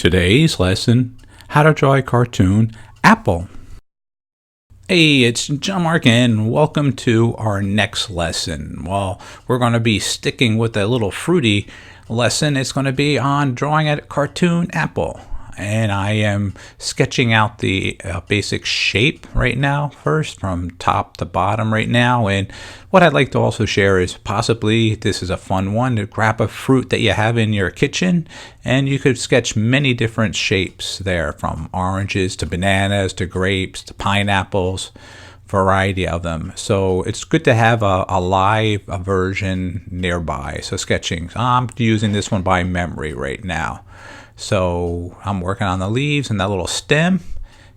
Today's lesson, how to draw a cartoon apple. Hey, it's John-Marc and welcome to our next lesson. Well, we're going to be sticking with a little fruity lesson. It's going to be on drawing a cartoon apple. And I am sketching out the basic shape right now, first from top to bottom right now. And what I'd like to also share is possibly this is a fun one to grab a fruit that you have in your kitchen, and you could sketch many different shapes there, from oranges to bananas to grapes to pineapples, variety of them. So it's good to have a live version nearby. So sketching, I'm using this one by memory right now. So I'm working on the leaves and that little stem,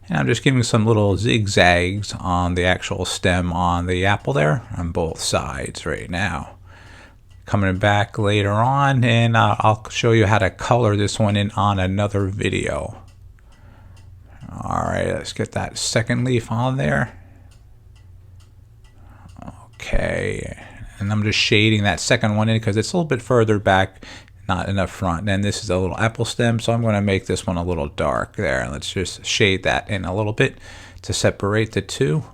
and I'm just giving some little zigzags on the actual stem on the apple there on both sides right now. Coming back later on, and I'll show you how to color this one in on another video. Alright, let's get that second leaf on there. Okay, and I'm just shading that second one in because it's a little bit further back, not in the front. And this is a little apple stem, so I'm going to make this one a little dark there. Let's just shade that in a little bit to separate the two,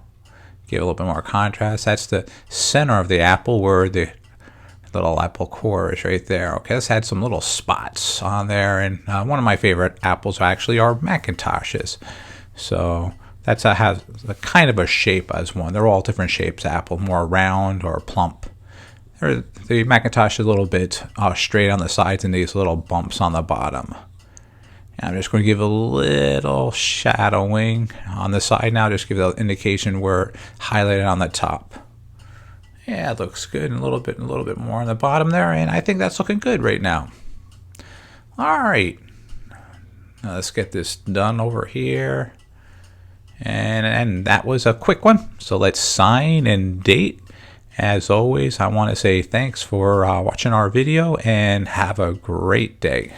give a little bit more contrast. That's the center of the apple where the little apple core is right there. Okay, let's add some little spots on there. And one of my favorite apples actually are Macintoshes. So that's has a kind of a shape as one. They're all different shapes, apple, more round or plump. The Macintosh is a little bit straight on the sides and these little bumps on the bottom. And I'm just going to give a little shadowing on the side now, just give the indication where highlighted on the top. Yeah, it looks good. And a little bit more on the bottom there, and I think that's looking good right now. All right, now let's get this done over here. And that was a quick one. So let's sign and date. As always, I want to say thanks for watching our video and have a great day.